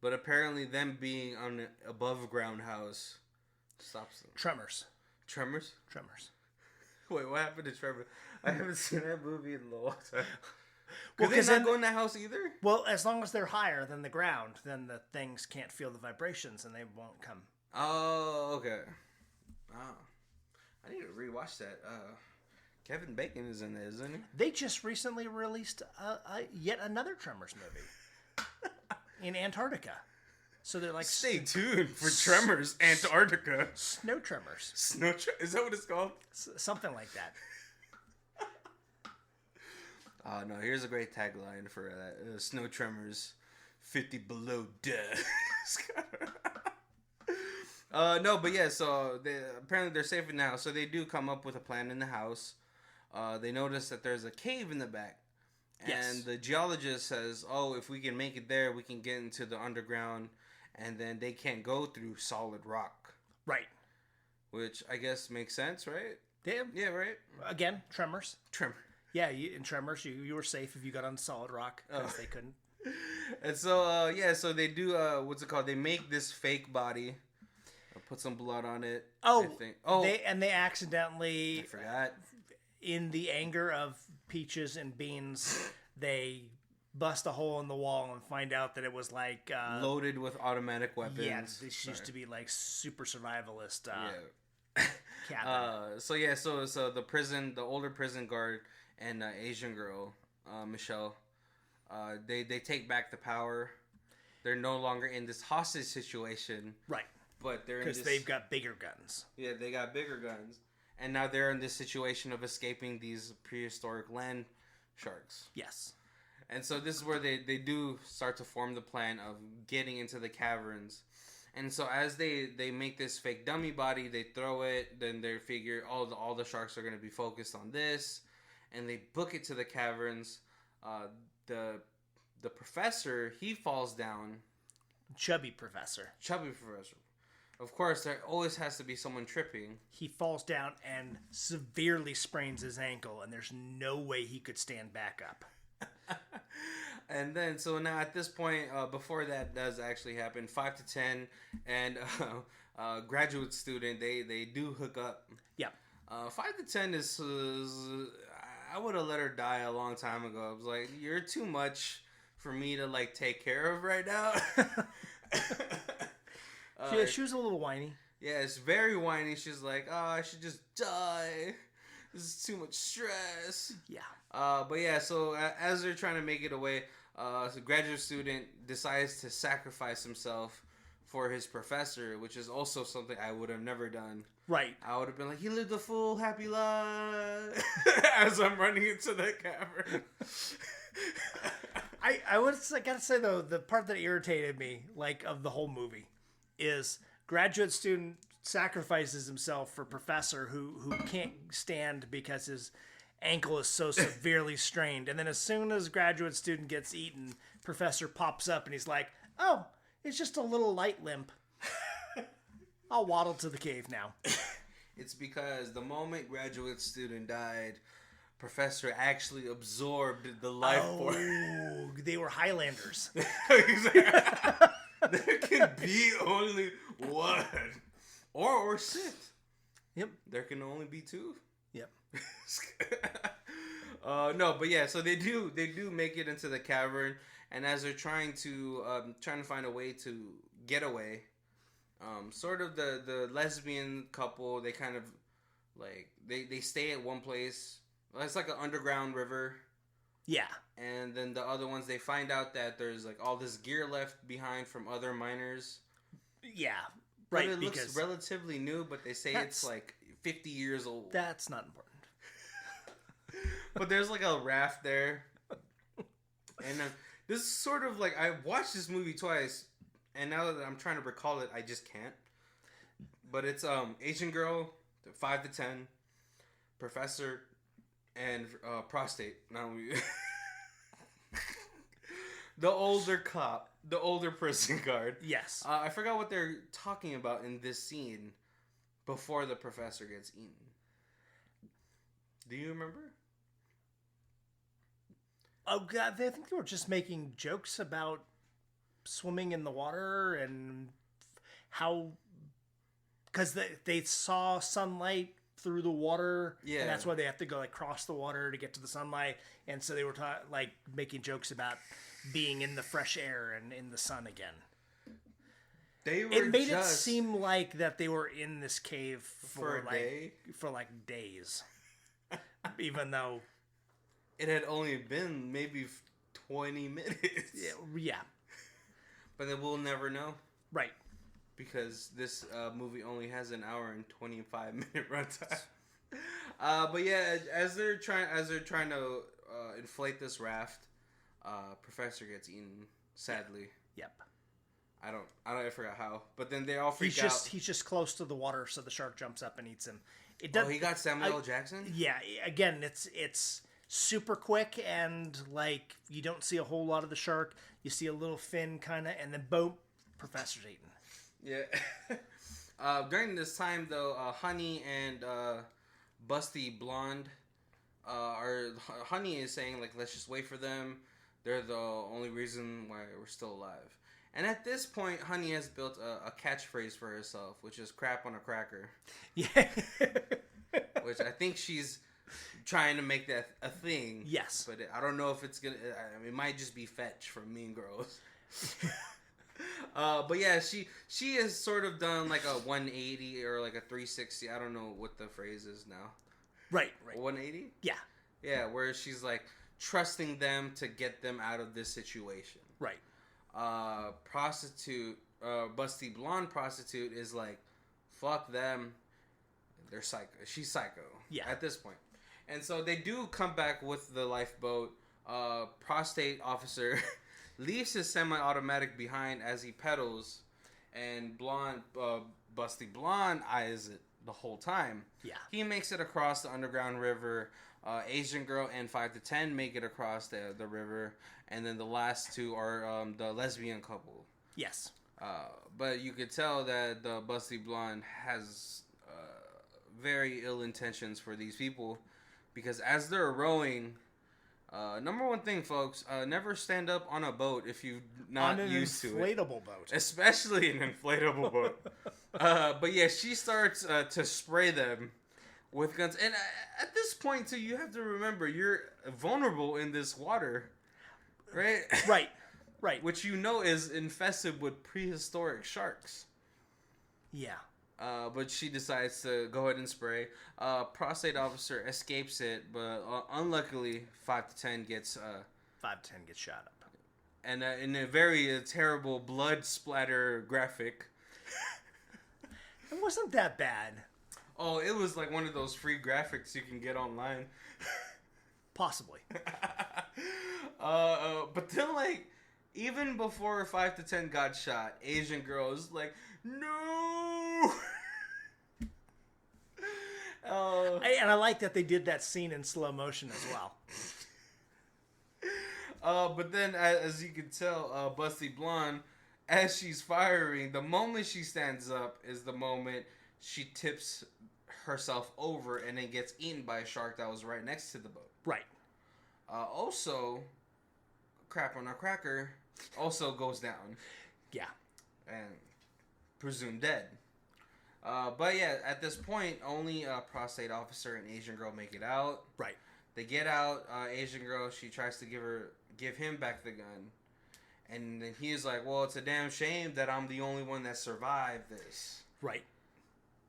S1: But apparently them being on an above ground house stops them.
S2: Tremors.
S1: Tremors?
S2: Tremors.
S1: Wait, what happened to Tremors? I haven't seen that movie in a long time. Could they not go in the house either?
S2: Well, as long as they're higher than the ground, then the things can't feel the vibrations and they won't come.
S1: Oh, okay. Oh. I need to rewatch that. Kevin Bacon is in there, isn't he?
S2: They just recently released yet another Tremors movie in Antarctica. So they're like...
S1: Stay tuned for Tremors, Antarctica.
S2: Snow Tremors.
S1: Is that what it's called?
S2: Something like that.
S1: Oh, no. Here's a great tagline for that. Snow Tremors, 50 below death. No, but yeah, so apparently they're safe in the house. So they do come up with a plan in the house. They notice that there's a cave in the back.
S2: Yes.
S1: And the geologist says, if we can make it there, we can get into the underground. And then they can't go through solid rock.
S2: Right.
S1: Which I guess makes sense, right?
S2: Yeah,
S1: right?
S2: Again, Tremors.
S1: Tremor.
S2: Yeah, in Tremors, you were safe if you got on solid rock, because they couldn't.
S1: And so, so they do, what's it called? They make this fake body. Put some blood on it.
S2: Oh,
S1: I think.
S2: They accidentally...
S1: I forgot.
S2: In the anger of Peaches and Beans, they bust a hole in the wall and find out that it was like...
S1: loaded with automatic weapons.
S2: Yeah, this used to be like super survivalist cabin.
S1: So the older prison guard and Asian girl, Michelle, they take back the power. They're no longer in this hostage situation.
S2: Right.
S1: But they're
S2: because they've got bigger guns.
S1: Yeah, they got bigger guns. And now they're in this situation of escaping these prehistoric land sharks.
S2: Yes.
S1: And so this is where they do start to form the plan of getting into the caverns. And so as they make this fake dummy body, they throw it, then they figure all the sharks are going to be focused on this. And they book it to the caverns. The professor, he falls down.
S2: Chubby professor.
S1: Of course, there always has to be someone tripping.
S2: He falls down and severely sprains his ankle, and there's no way he could stand back up.
S1: And then, so now at this point, before that does actually happen, 5 to 10 and graduate student, they do hook up.
S2: Yeah.
S1: 5 to 10 is I would have let her die a long time ago. I was like, you're too much for me to like take care of right now.
S2: She was a little whiny.
S1: Yeah, it's very whiny. She's like, I should just die. This is too much stress.
S2: Yeah.
S1: But yeah, so as they're trying to make it away, the graduate student decides to sacrifice himself for his professor, which is also something I would have never done.
S2: Right.
S1: I would have been like, he lived a full, happy life as I'm running into the cavern.
S2: I gotta say, though, the part that irritated me, like, of the whole movie is graduate student sacrifices himself for professor who can't stand because his ankle is so severely strained. And then as soon as graduate student gets eaten, professor pops up and he's like, oh, it's just a little light limp. I'll waddle to the cave now.
S1: It's because the moment graduate student died, Professor actually absorbed the life force.
S2: Oh, they were Highlanders.
S1: There can be only one. Or Sith.
S2: Yep.
S1: There can only be two.
S2: Yep.
S1: No, but yeah, so they do make it into the cavern, and as they're trying to find a way to get away, sort of the lesbian couple, they kind of like they stay at one place. It's like an underground river.
S2: Yeah.
S1: And then the other ones, they find out that there's like all this gear left behind from other miners.
S2: Yeah. Right.
S1: But it
S2: because
S1: looks relatively new, but they say it's like 50 years old.
S2: That's not important.
S1: But there's like a raft there. And this is sort of like, I watched this movie twice, and now that I'm trying to recall it, I just can't. But it's Asian girl, 5 to 10, professor, and prostate. Now the older cop, the older prison guard.
S2: Yes.
S1: I forgot what they're talking about in this scene before the professor gets eaten. Do you remember?
S2: Oh God, I think they were just making jokes about swimming in the water and how, because they saw sunlight through the water,
S1: yeah,
S2: and that's why they have to go like cross the water to get to the sunlight, and so they were like making jokes about being in the fresh air and in the sun again. It made it seem like that they were in this cave for like days, even though
S1: it had only been maybe 20 minutes.
S2: Yeah. But
S1: then we'll never know.
S2: Right.
S1: Because this movie only has an hour and 25-minute runtime. But yeah, as they're trying to inflate this raft, Professor gets eaten, sadly.
S2: Yep.
S1: I forgot how. But then they all freak out.
S2: He's just close to the water, so the shark jumps up and eats him.
S1: He got Samuel L. Jackson?
S2: Yeah, again, it's super quick, and like you don't see a whole lot of the shark. You see a little fin kind of, and then boom, Professor's eaten.
S1: Yeah. During this time, though, Honey and Busty Blonde Honey is saying, like, let's just wait for them. They're the only reason why we're still alive. And at this point, Honey has built a catchphrase for herself, which is crap on a cracker.
S2: Yeah.
S1: Which I think she's trying to make that a thing.
S2: Yes.
S1: But I don't know if it's going to... I mean, it might just be Fetch from Mean Girls. But yeah, she has sort of done like a 180 or like a 360. I don't know what the phrase is now.
S2: Right.
S1: 180?
S2: Yeah.
S1: Yeah, where she's like trusting them to get them out of this situation.
S2: Right.
S1: Prostitute, Busty Blonde prostitute is like, fuck them. They're psycho. She's psycho.
S2: Yeah.
S1: At this point. And so they do come back with the lifeboat. Prostate officer leaves his semi-automatic behind as he pedals, and Busty Blonde eyes it the whole time.
S2: Yeah.
S1: He makes it across the underground river. Asian girl and 5 to 10 make it across the river, and then the last two are the lesbian couple.
S2: Yes.
S1: But you could tell that the Busty Blonde has very ill intentions for these people, because as they're rowing, number one thing, folks, never stand up on a boat if you're not used to it.
S2: On an inflatable boat.
S1: Especially an inflatable boat. But yeah, she starts to spray them with guns. And at this point, too, you have to remember, you're vulnerable in this water. Right?
S2: Right.
S1: Which you know is infested with prehistoric sharks.
S2: Yeah.
S1: But she decides to go ahead and spray. Prostate officer escapes it, but unluckily, 5 to 10 gets...
S2: 5 to 10 gets shot up.
S1: And in a very terrible blood splatter graphic.
S2: It wasn't that bad.
S1: Oh, it was like one of those free graphics you can get online.
S2: Possibly.
S1: But then, like, even before 5 to 10 got shot, Asian girl is like, no!
S2: And I like that they did that scene in slow motion as
S1: well. But then, as you can tell, Busty Blonde, as she's firing, the moment she stands up is the moment she tips herself over and then gets eaten by a shark that was right next to the boat.
S2: Right.
S1: Also, crap on a cracker also goes down.
S2: Yeah.
S1: And presumed dead. But yeah, at this point, only a prostate officer and Asian girl make it out.
S2: Right.
S1: They get out. Asian girl, she tries to give him back the gun. And then he is like, well, it's a damn shame that I'm the only one that survived this.
S2: Right.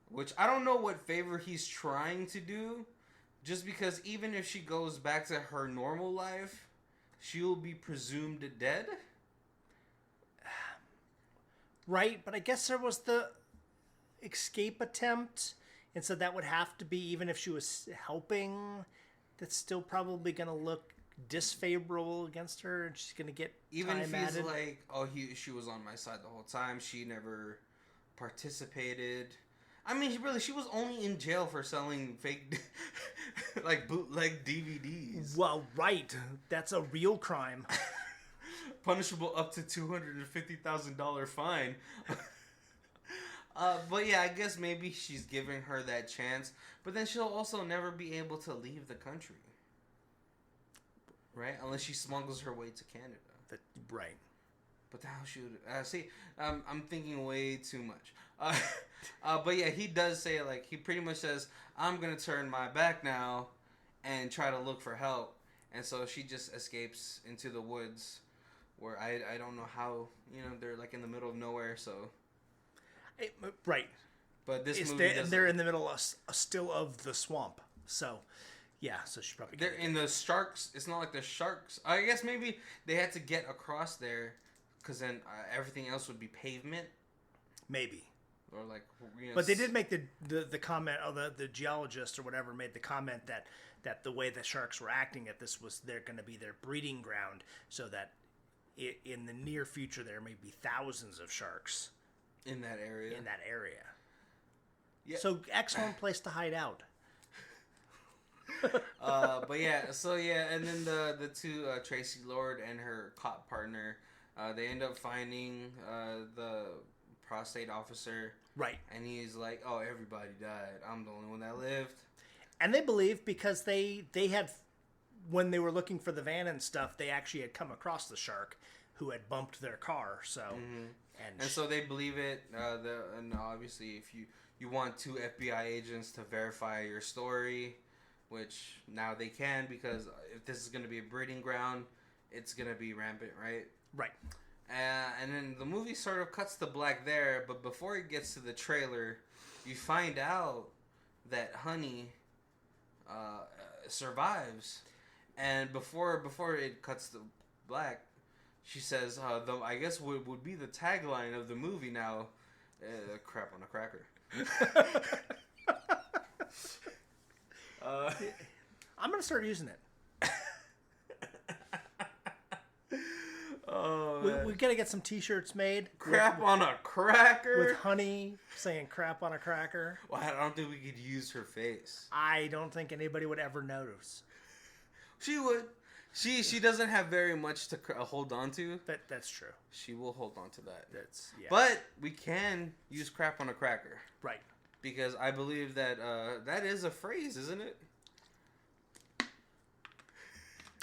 S1: Which I don't know what favor he's trying to do. Just because even if she goes back to her normal life, she'll be presumed dead.
S2: Right, but I guess there was the escape attempt. And so that would have to be, even if she was helping, that's still probably going to look disfavorable against her, and she's going to get
S1: even
S2: time
S1: if he's
S2: added.
S1: like, oh, she was on my side the whole time. She never participated. I mean, she was only in jail for selling fake, like bootleg DVDs.
S2: Well, right. That's a real crime.
S1: Punishable up to $250,000 fine. But yeah, I guess maybe she's giving her that chance. But then she'll also never be able to leave the country. Right? Unless she smuggles her way to Canada.
S2: Right.
S1: But how should... I'm thinking way too much. But yeah, he does say, like, he pretty much says, I'm going to turn my back now and try to look for help. And so she just escapes into the woods where I don't know how, they're like in the middle of nowhere, so...
S2: Right.
S1: But this movie
S2: they're in the middle still of the swamp. So, yeah, so she probably...
S1: They're in the sharks. It's not like the sharks. I guess maybe they had to get across there because then everything else would be pavement.
S2: Maybe.
S1: Or like,
S2: But they did make the comment, the geologist or whatever made the comment that the way the sharks were acting at this was they're going to be their breeding ground, so that in the near future there may be thousands of sharks
S1: in that area.
S2: Yeah. So excellent place to hide out.
S1: But yeah, and then the two, Tracy Lord and her cop partner, they end up finding the prostate officer.
S2: Right.
S1: And he's like, oh, everybody died. I'm the only one that lived.
S2: And they believe because they had, when they were looking for the van and stuff, they actually had come across the shark who had bumped their car. So, and
S1: so they believe it. And obviously, if you want two FBI agents to verify your story, which now they can, because if this is going to be a breeding ground, it's going to be rampant, right?
S2: Right.
S1: And then the movie sort of cuts to black there, but before it gets to the trailer, you find out that Honey survives. And before it cuts to black, she says, I guess would be the tagline of the movie now, crap on a cracker.
S2: I'm going to start using it.
S1: Oh,
S2: we got to get some t-shirts made.
S1: Crap on a cracker?
S2: With Honey saying crap on a cracker.
S1: Well, I don't think we could use her face.
S2: I don't think anybody would ever notice.
S1: She would. She doesn't have very much to hold on to.
S2: That's true.
S1: She will hold on to that.
S2: Yeah.
S1: But we can use crap on a cracker.
S2: Right.
S1: Because I believe that that is a phrase, isn't it?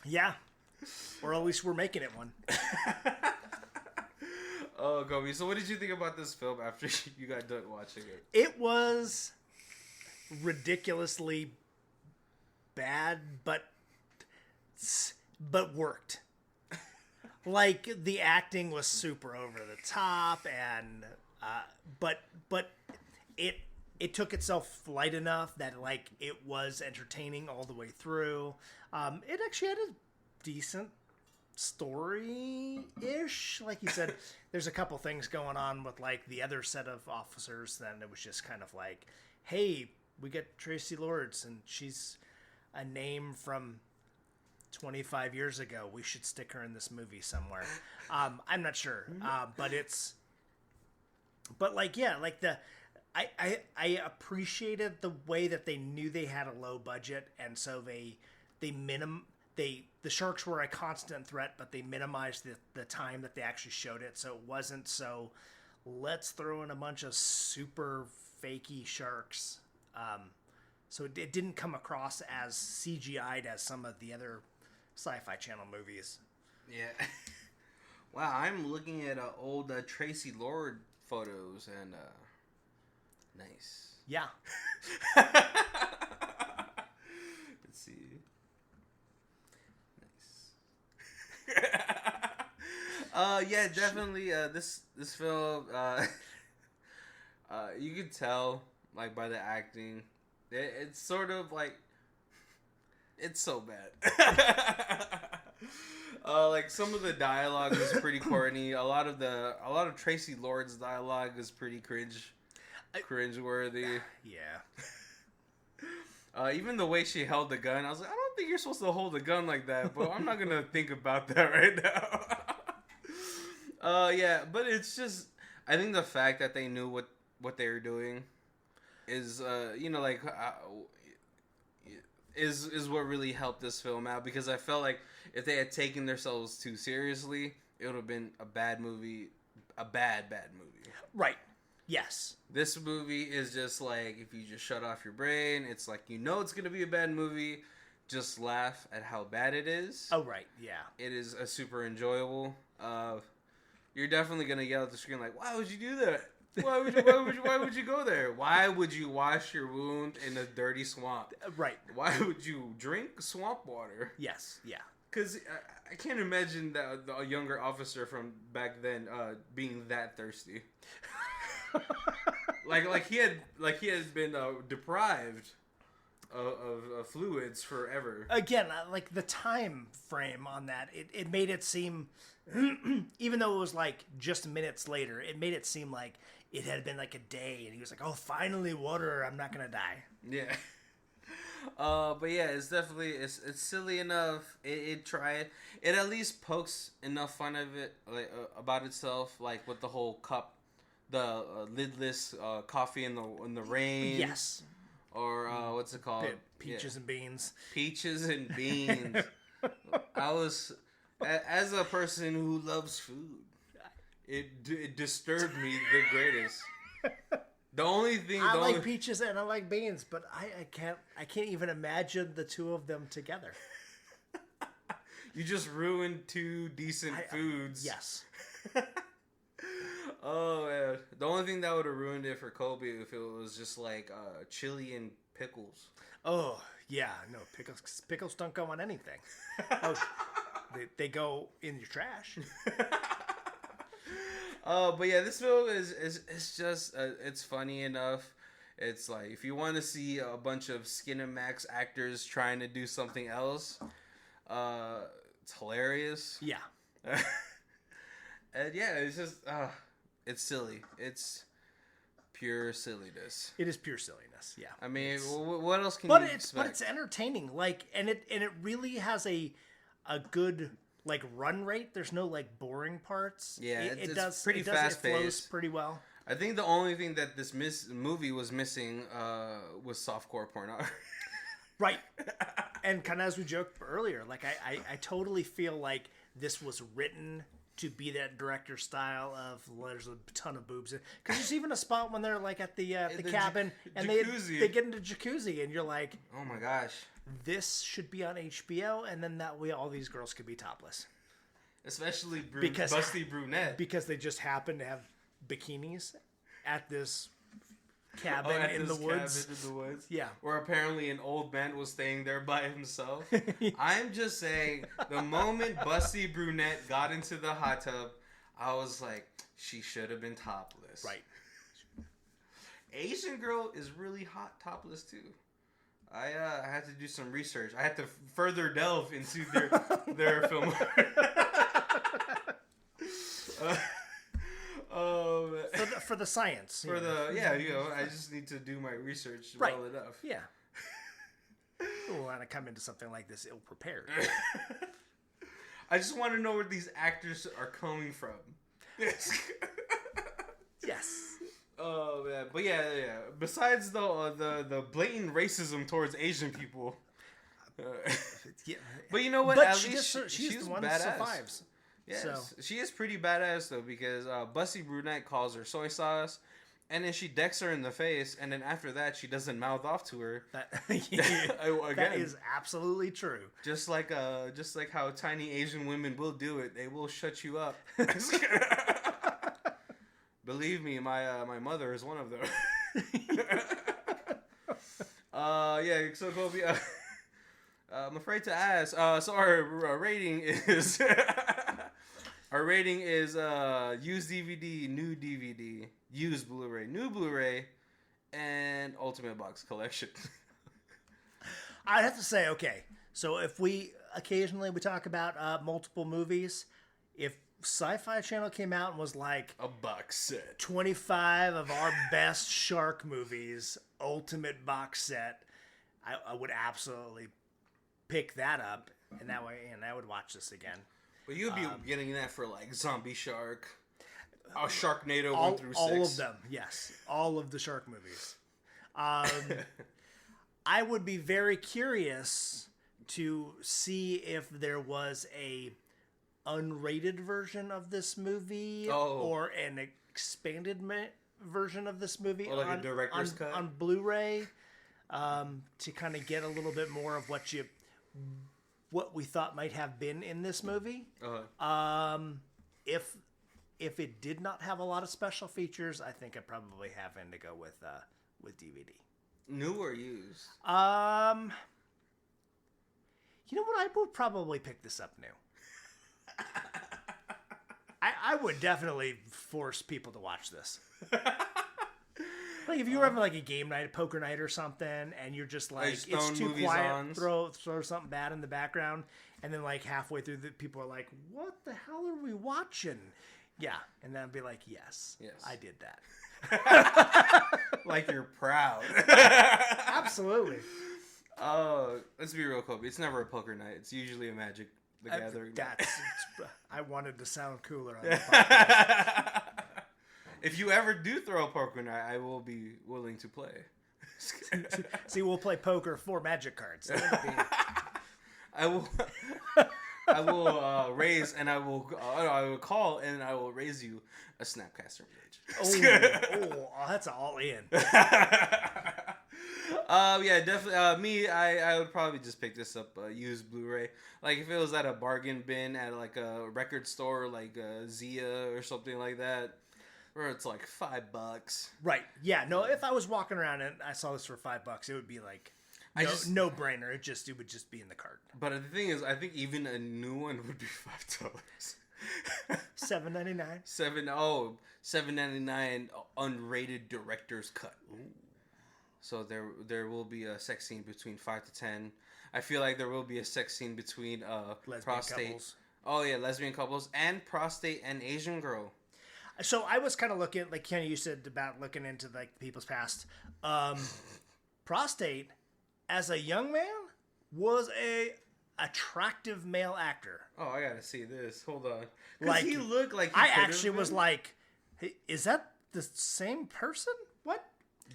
S2: Yeah. Or at least we're making it one.
S1: Oh, Gobi. So what did you think about this film after you got done watching it?
S2: It was ridiculously bad, but worked. Like, the acting was super over the top, and but it took itself light enough that, like, it was entertaining all the way through. It actually had a decent story-ish. Like you said, there's a couple things going on with, like, the other set of officers. Then it was just kind of like, hey, we got Tracy Lords, and she's a name from 25 years ago. We should stick her in this movie somewhere. I'm not sure. But like, yeah, like I appreciated the way that they knew they had a low budget, and so the sharks were a constant threat, but they minimized the time that they actually showed it, so it wasn't so let's throw in a bunch of super fakey sharks. So it didn't come across as CGI'd as some of the other Sci-Fi Channel movies.
S1: Yeah. Wow, I'm looking at old Tracy Lord photos and nice.
S2: Yeah.
S1: Let's see. Nice. Yeah, definitely. This film, you could tell like by the acting, it's sort of like it's so bad. Like some of the dialogue is pretty corny. A lot of Tracy Lord's dialogue is pretty cringeworthy.
S2: Yeah.
S1: Even the way she held the gun, I was like, I don't think you're supposed to hold a gun like that, but I'm not gonna think about that right now. Yeah, but it's just, I think the fact that they knew what they were doing is, is what really helped this film out, because I felt like if they had taken themselves too seriously, it would have been a bad movie, a bad movie.
S2: Right. Yes.
S1: This movie is just like, if you just shut off your brain, it's like, it's going to be a bad movie. Just laugh at how bad it is.
S2: Oh, right. Yeah.
S1: It is a super enjoyable. You're definitely going to yell at the screen like, why would you do that? Why would you go there? Why would you wash your wound in a dirty swamp?
S2: Right.
S1: Why would you drink swamp water?
S2: Yes. Yeah.
S1: Because I can't imagine that a younger officer from back then being that thirsty. like he had been deprived of fluids forever.
S2: Again, like the time frame on that, it made it seem, even though it was like just minutes later, it made it seem like it had been like a day, and he was like, "Oh, finally, water! I'm not gonna die."
S1: Yeah. But yeah, it's definitely it's silly enough. It tried. It at least pokes enough fun of it about itself, like with the whole cup, the lidless coffee in the rain.
S2: Yes.
S1: Or what's it called?
S2: Peaches and beans.
S1: Peaches and beans. I was, as a person who loves food, it disturbed me the greatest. The only thing
S2: I like peaches and I like beans, but I can't even imagine the two of them together.
S1: You just ruined two decent foods.
S2: Yes.
S1: Oh man, the only thing that would have ruined it for Kobe if it was just like chili and pickles.
S2: Oh yeah, no pickles don't go on anything. Oh, they go in your trash.
S1: But yeah, this film is just it's funny enough. It's like if you want to see a bunch of Skinamax actors trying to do something else, it's hilarious.
S2: Yeah.
S1: And yeah, it's just it's silly. It's pure silliness.
S2: It is pure silliness. Yeah.
S1: I mean, what else can you expect?
S2: But it's entertaining. Like, and it really has a good like run rate. There's no like boring parts.
S1: Yeah,
S2: it's
S1: pretty fast paced.
S2: It flows pretty well.
S1: I think the only thing that this movie was missing was softcore pornography. Right.
S2: And kind of as we joked earlier, like I totally feel like this was written to be that director style of there's a ton of boobs in, because there's even a spot when they're like at the cabin and they get into jacuzzi and you're like,
S1: oh my gosh,
S2: this should be on HBO, and then that way all these girls could be topless,
S1: especially busty brunette,
S2: because they just happen to have bikinis at this cabin in the woods. Yeah.
S1: Where apparently an old man was staying there by himself. I'm just saying, the moment Busty Brunette got into the hot tub, I was like, she should have been topless.
S2: Right.
S1: Asian girl is really hot topless too. I had to do some research. I had to further delve into their film.
S2: For the science.
S1: I just need to do my research well enough.
S2: Yeah. You want to come into something like this ill prepared.
S1: I just want to know where these actors are coming from.
S2: Yes.
S1: Oh man, but yeah. Besides the blatant racism towards Asian people, but you know what?
S2: But
S1: at least she's
S2: the one
S1: badass.
S2: that survives.
S1: Yes,
S2: so.
S1: she is pretty badass though, because Busty Brunette calls her soy sauce, And then she decks her in the face, and then after that, she doesn't mouth off to her.
S2: That is absolutely true.
S1: Just like how tiny Asian women will do it. They will shut you up. Believe me, my mother is one of them. Yeah. So Kobe, I'm afraid to ask. So our rating is our rating is used DVD, new DVD, used Blu-ray, new Blu-ray, and Ultimate Box Collection.
S2: I'd have to say, okay, so if we occasionally talk about multiple movies, if Sci-Fi Channel came out and was like
S1: a box set,
S2: 25 of our best shark movies, ultimate box set, I would absolutely pick that up, and that way, and I would watch this again.
S1: But you'd be getting that for like Zombie Shark, Sharknado 1 through 6.
S2: All of them, yes. All of the shark movies. I would be very curious to see if there was a unrated version of this movie or an expanded version of this movie
S1: or like a director's cut
S2: on Blu-ray, to kind of get a little bit more of what we thought might have been in this movie. If it did not have a lot of special features, I think I'd probably have to go with DVD.
S1: New or used?
S2: You know what? I would probably pick this up new. I would definitely force people to watch this. Like if you were having like a game night, a poker night or something, and you're just like, it's too quiet, throw something bad in the background, and then like halfway through, the people are like, what the hell are we watching? Yeah, and then I'd be like, yes, I did that.
S1: Like you're proud.
S2: Absolutely.
S1: Let's be real, Kobe. It's never a poker night. It's usually a Magic the Gathering.
S2: I wanted to sound cooler on the podcast.
S1: If you ever do throw a poker night, I will be willing to play.
S2: See, we'll play poker for Magic cards.
S1: I will raise, and I will call, and I will raise you a Snapcaster Mage.
S2: That's all in.
S1: Yeah, definitely. Me, I would probably just pick this up, used Blu-ray. Like if it was at a bargain bin at like a record store, like Zia or something like that, where it's like $5.
S2: Right. Yeah. No. If I was walking around and I saw this for $5, it would be like no brainer. It would just be in the cart.
S1: But the thing is, I think even a new one would be $5.
S2: $7.99.
S1: $7.99 unrated director's cut. Ooh. So there will be a sex scene between 5 to 10. I feel like there will be a sex scene between
S2: lesbian
S1: prostate
S2: couples.
S1: Oh yeah, lesbian couples and prostate and Asian girl.
S2: So I was kind of looking, like Kenny, you said about looking into like people's past. Prostate, as a young man, was a attractive male actor.
S1: Oh, I gotta see this. Hold on.
S2: Like
S1: he looked like
S2: I actually was like, hey, is that the same person? What?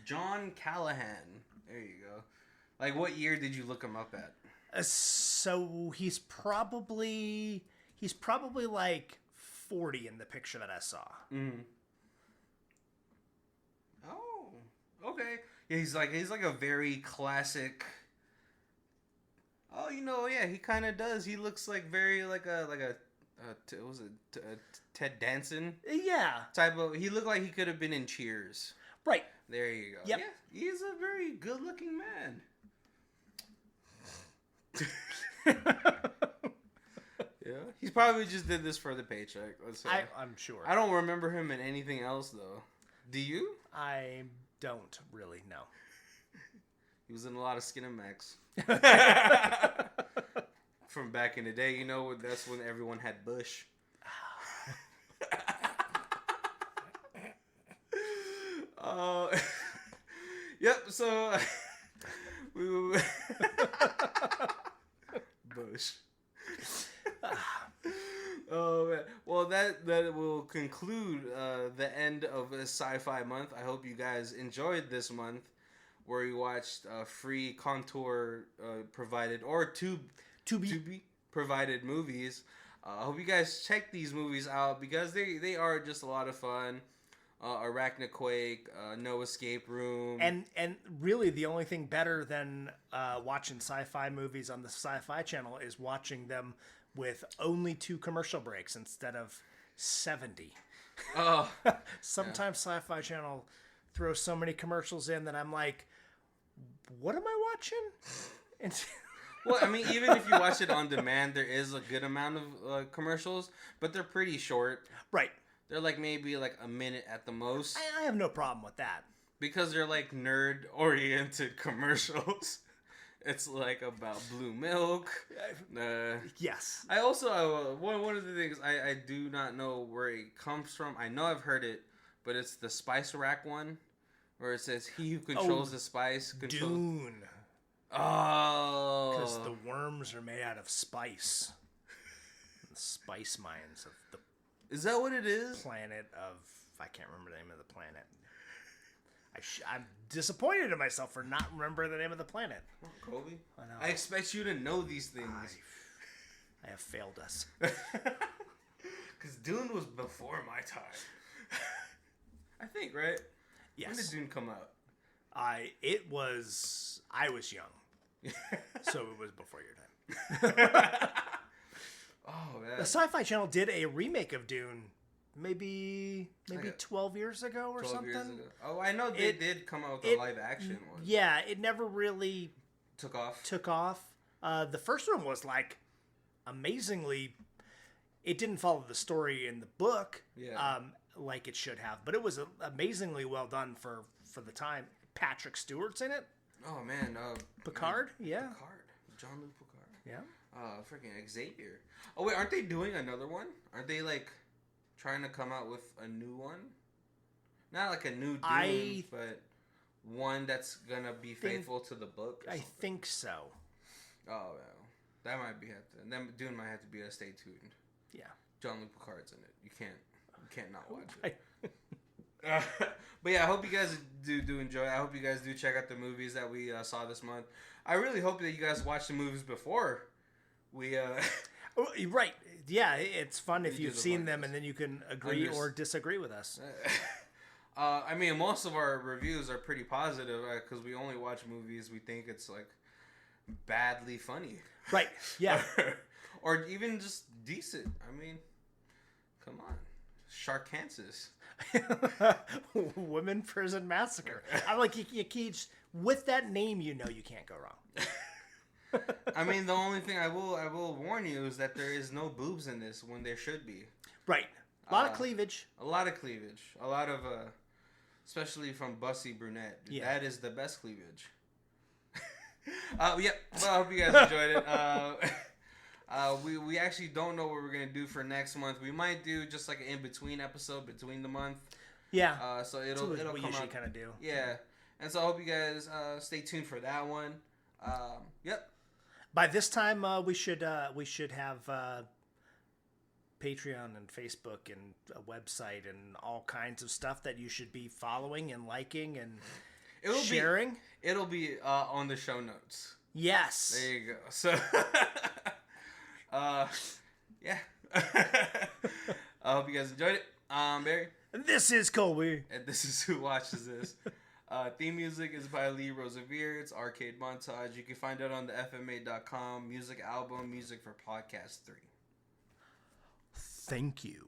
S1: John Callahan. There you go. Like, what year did you look him up at?
S2: So he's probably like 40 in the picture that I saw.
S1: Mm. Oh, okay. Yeah, he's like a very classic. Oh, yeah, he kind of does. He looks like very like a was it Ted Danson?
S2: Yeah.
S1: Type of. He looked like he could have been in Cheers.
S2: Right.
S1: There you go.
S2: Yep.
S1: Yeah, he's a very good-looking man. Yeah, he's probably just did this for the paycheck. Let's say.
S2: I'm sure.
S1: I don't remember him in anything else though. Do you?
S2: I don't really know.
S1: He was in a lot of Skin and Max. From back in the day, that's when everyone had Bush. Yep. So Bush. Oh man. Well, that will conclude the end of Sci-Fi month. I hope you guys enjoyed this month, where we watched free Contour provided or Tubi provided movies. I hope you guys check these movies out because they are just a lot of fun. Arachnoquake, No Escape Room.
S2: And really, the only thing better than watching sci-fi movies on the Sci-Fi Channel is watching them with only 2 commercial breaks instead of 70.
S1: Oh,
S2: Sometimes Sci-Fi Channel throws so many commercials in that I'm like, what am I watching?
S1: well, I mean, even if you watch it on demand, there is a good amount of commercials, but they're pretty short.
S2: Right.
S1: They're like maybe like a minute at the most.
S2: I have no problem with that.
S1: Because they're like nerd-oriented commercials. It's like about blue milk.
S2: Yes.
S1: I also, one of the things, I do not know where it comes from. I know I've heard it, but it's the Spice Rack one. Where it says, he who controls the spice controls...
S2: Dune.
S1: Oh.
S2: Because the worms are made out of spice. The spice mines of the...
S1: Is that what it is?
S2: Planet of... I can't remember the name of the planet. I'm disappointed in myself for not remembering the name of the planet.
S1: Oh, Kobe?
S2: I know.
S1: I expect you to know these things.
S2: I have failed us.
S1: Because Dune was before my time. I think, right?
S2: Yes.
S1: When did Dune come out?
S2: I was young. So it was before your time.
S1: Oh, man.
S2: The Sci-Fi Channel did a remake of Dune maybe 12 years ago or
S1: 12
S2: something.
S1: Years ago. Oh, I know they did come out with a live action one.
S2: Yeah, it never really
S1: took
S2: off. The first one was like amazingly, it didn't follow the story in the book like it should have, but it was amazingly well done for the time. Patrick Stewart's in it.
S1: Oh man,
S2: Picard, yeah.
S1: Picard, Jean-Luc Picard.
S2: Yeah.
S1: Freaking Xavier. Oh wait, aren't they doing another one? Aren't they like trying to come out with a new one? Not like a new Dune, but one that's gonna be faithful to the book.
S2: I think so.
S1: Oh well, that might be then Dune might have to be a stay tuned.
S2: Yeah.
S1: Jean-Luc Picard's in it. You can't not watch it. But yeah, I hope you guys do enjoy it. I hope you guys do check out the movies that we saw this month. I really hope that you guys watch the movies before we.
S2: Right. Yeah, it's fun if you've seen them and then you can agree or disagree with us.
S1: I mean, most of our reviews are pretty positive because we only watch movies we think it's like badly funny.
S2: Right. Yeah.
S1: Or even just decent. I mean, come on. Sharkansas
S2: Women Prison Massacre. I'm like, you can't, with that name, you know you can't go wrong.
S1: I mean, the only thing I will warn you is that there is no boobs in this when there should be.
S2: Right. A lot of cleavage.
S1: A lot of cleavage. A lot of, especially from Bussy Brunette. Yeah. That is the best cleavage. Well, I hope you guys enjoyed it. We actually don't know what we're going to do for next month. We might do just like an in-between episode between the month.
S2: Yeah.
S1: So it'll
S2: we
S1: come
S2: usually
S1: out.
S2: kind of do.
S1: Yeah. And so I hope you guys stay tuned for that one. Yep.
S2: By this time, we should have Patreon and Facebook and a website and all kinds of stuff that you should be following and liking and sharing.
S1: It'll be on the show notes.
S2: Yes.
S1: There you go. So, yeah. I hope you guys enjoyed it. Barry.
S2: And this is Colby.
S1: And this is Who Watches This. Theme music is by Lee Rosevere. It's Arcade Montage. You can find it on the FMA.com music album, music for podcast 3.
S2: Thank you.